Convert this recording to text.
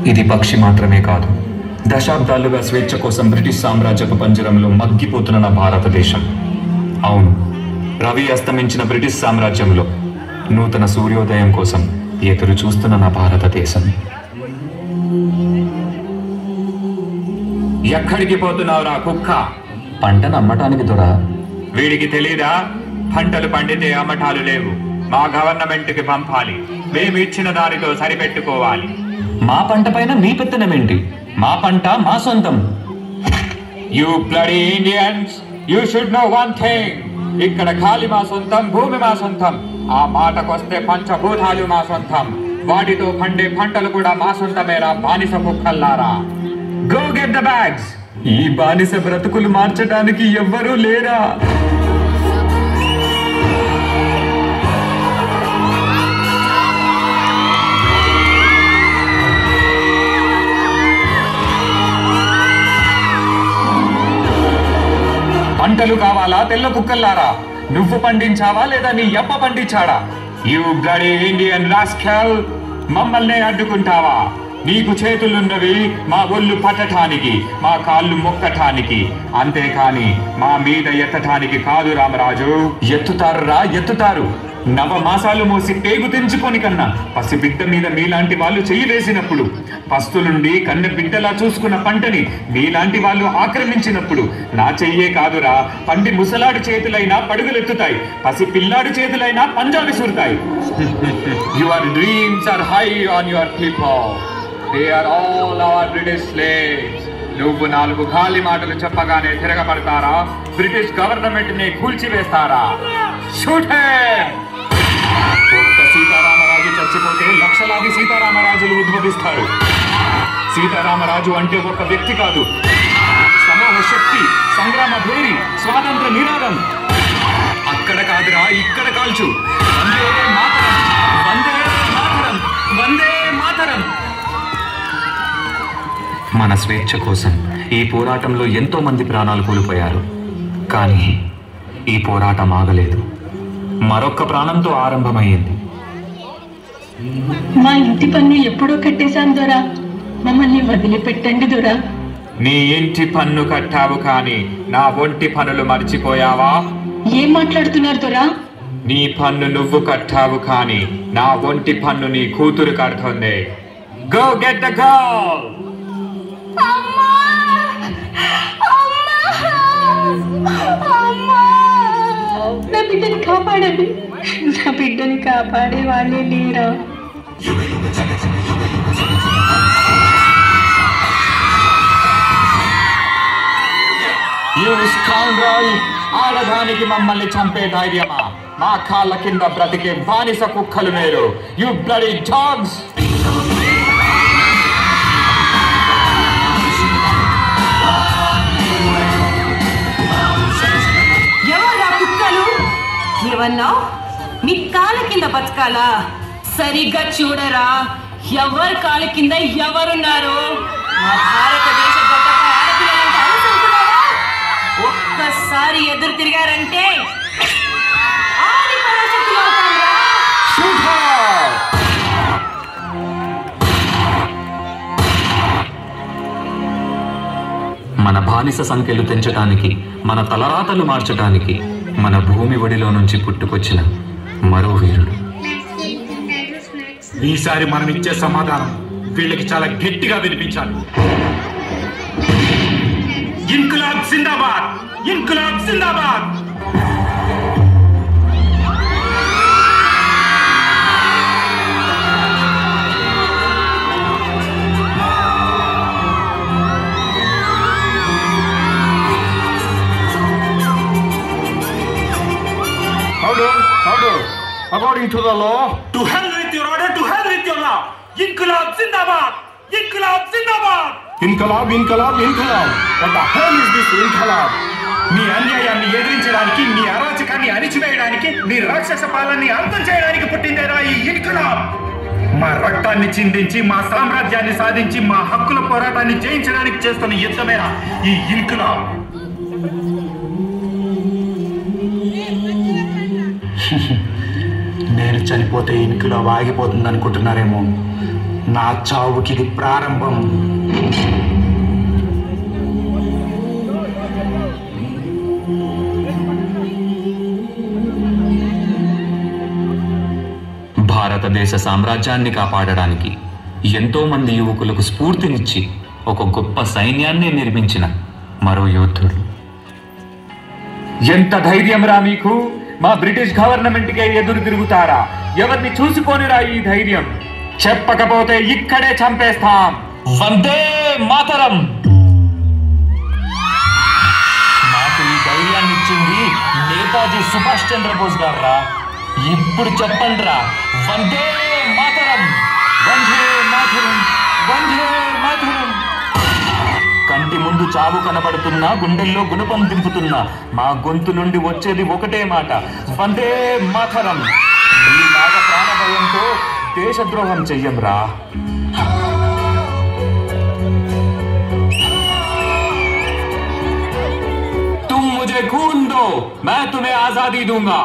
ఇది పక్షి మాత్రమే కాదు, దశాబ్దాలుగా స్వేచ్ఛ కోసం బ్రిటిష్ సామ్రాజ్యపు పంజరంలో మగ్గిపోతున్న నా భారతదేశం. అవును, రవి అస్తమించిన బ్రిటిష్ సామ్రాజ్యంలో నూతన సూర్యోదయం కోసం ఎదురు చూస్తున్న నా భారతదేశం. ఎక్కడికి పోతున్నావురా కుక్క? పంటను అమ్మటానికి దొరా. వీడికి తెలీదా? పంటలు పండితే అమ్మటాలు లేవు, మా గవర్నమెంట్కి పంపాలి, మేము ఇచ్చిన దానితో సరిపెట్టుకోవాలి. మా పంట పైన మీ పెత్తనమేంటి? మా పంట మా సొంతం. You bloody Indians, you should know one thing. ఇక్కడ గాలి మా సొంతం, భూమి మా సొంతం. ఆ మాటకొస్తే పంచభూతాలు మా సొంతం. వాటితో పండే పంటలు కూడా మా సొంతమేరా బానిస కుక్కల్లారా. Go get the bags. ఈ బానిస బ్రతుకులు మార్చడానికి ఎవ్వరూ లేరా? పంటలు కావాలా తెల్ల కుక్కల్లారా? నువ్వు పండించావా లేదా నీ అప్ప పండించాడా? యూ బ్లడీ ఇండియన్ రాస్కెల్, మమ్మల్ని అడ్డుకుంటావా? నీకు చేతులున్నవి మా ఒళ్ళు పట్టటానికి, మా కాళ్ళు మొక్కటానికి, అంతేకాని మా మీద ఎత్తటానికి కాదు రామరాజు. ఎత్తుతారురా, ఎత్తుతారు. నవమాసాలు మోసి పేగు తెంచుకొని కన్నా పసిబిడ్డ మీద మీలాంటి వాళ్ళు చెయ్యి వేసినప్పుడు, పస్తులుండి కన్న బిడ్డలా చూసుకున్న పంటని మీలాంటి వాళ్ళు ఆక్రమించినప్పుడు నా చెయ్యే కాదురా, పండి ముసలాడు చేతులైనా పడుగులెత్తుతాయి, పసి పిల్లాడు చేతులైనా పంజా విసురుతాయి. Your dreams are high on your people. They are all our British slaves. నువ్వు నాలుగు గాలి మాటలు చెప్పగానే తిరగబడతారా? బ్రిటిష్ గవర్నమెంట్ ని కూల్చివేస్తారా? Shoot him. ఒక్క సీతారామరాజు చచ్చిపోతే లక్షలాది సీతారామరాజులు ఉద్భవిస్తారు. సీతారామరాజు అంటే ఒక వ్యక్తి కాదు, సమూహ శక్తి, సంగ్రామ భేరి, స్వాతంత్ర నినాదం. అక్కడ కాదురా, ఇక్కడ కాల్చు. వందే మాతరం, వందే మాతరం, వందే మాతరం. మన స్వేచ్ఛ కోసం ఈ పోరాటంలో ఎంతో మంది ప్రాణాలు కోల్పోయారు. కానీ ఈ పోరాటం ఆగలేదు, మరొక్క ప్రాణంతో ఆరంభమైంది. మా ఇంటి పన్ను ఎప్పుడో కట్టేశాను దొరా, మమ్మల్ని వదిలిపెట్టండి దొరా. నీ ఇంటి పన్ను కట్టావు కానీ నా ఒంటి పనులు మర్చిపోయావా? ఏం మాట్లాడుతున్నారు దొరా? నీ పన్ను నువ్వు కట్టావు కానీ నా ఒంటి పన్ను నీ కూతురు కడుతుంది. Go get the girl. నా బిడ్డని కాపాడండి, నా బిడ్డని కాపాడే వాళ్ళే లేరా? యు స్కౌండ్రల్, ఆడదానికి మమ్మల్ని చంపే ధైర్యమా? మా కాళ్ళ కింద బ్రతికే బానిస కుక్కలు మీరు. You bloody dogs. ఏమన్నా మీ కాళ్ళ కింద బతకాలా? సరిగ్గా చూడరా, ఎవరి కాళ్ళ కింద ఎవరున్నారు? మా భారతదేశ గొప్ప ఆడపిల్లలంటే అనుకుంటున్నారా? ఒక్కసారి ఎదురు తిరిగారంటే ఆది పరాశక్తులు అవుతారా? మన బానిస సంఖ్యలు తెంచడానికి, మన తలరాతలు మార్చడానికి మన భూమి ఒడిలో నుంచి పుట్టుకొచ్చిన మరో వీరుడు. ఈసారి మనం ఇచ్చే సమాధానం వీళ్ళకి చాలా గట్టిగా వినిపించాలి. ఇన్క్లాబ్ జిందాబాద్, ఇన్క్లాబ్ జిందాబాద్. According to the law, to hell with your order, to hell with your law. Inqilab Zindabad! Inqilab Zindabad! Inqilab, Inqilab, Inqilab. What the hell is this Inqilab? మీ అన్యాయాన్ని ఎదిరించడానికి, మీ అరాచకాన్ని అణిచివేయడానికి, మీ రాక్షస పాలనని అంతం చేయడానికి పుట్టిందేరా ఈ ఇన్కిలాబ్. మా రక్తాన్ని చిందించి, మా సామ్రాజ్యాన్ని సాధించి, మా హక్కుల పోరాటాన్ని జయించడానికి చేస్తున్న యుద్ధమేరా ఈ ఇన్కిలాబ్. నేను చనిపోతే ఇన్కిలాబ్ ఆగిపోతుంది అనుకుంటున్నారేమో. నా చావుకి ఇది ప్రారంభం. భారతదేశ సామ్రాజ్యాన్ని కాపాడడానికి ఎంతో మంది యువకులకు స్ఫూర్తినిచ్చి ఒక గొప్ప సైన్యాన్ని నిర్మించిన మరో యోధుడు. ఎంత ధైర్యం రా మీకు! మా బ్రిటిష్ గవర్నమెంట్కే ఎదురు తిరుగుతారా? ఎవరిని చూసుకోనిరా ఈ ధైర్యం? చెప్పకపోతే ఇక్కడే చంపేస్తాం. వందే మాతరం. నాకు ఈ ధైర్యాన్ని ఇచ్చింది నేతాజీ సుభాష్ చంద్రబోస్ గారు. ఇప్పుడు చెప్పండి రా, వందే మాతరం. వందే మాతరం, వందే మాతరం. కంటి ముందు చావు కనబడుతున్నా, గుండెల్లో గుణపం దింపుతున్నా మా గొంతు నుండి వచ్చేది ఒకటే మాట, వందే మాతరం. ఈ నాగ ప్రాణభయంతో దేశద్రోహం చెయ్యంరా. तुम मुझे खून दो, मैं तुम्हें आजादी दूंगा.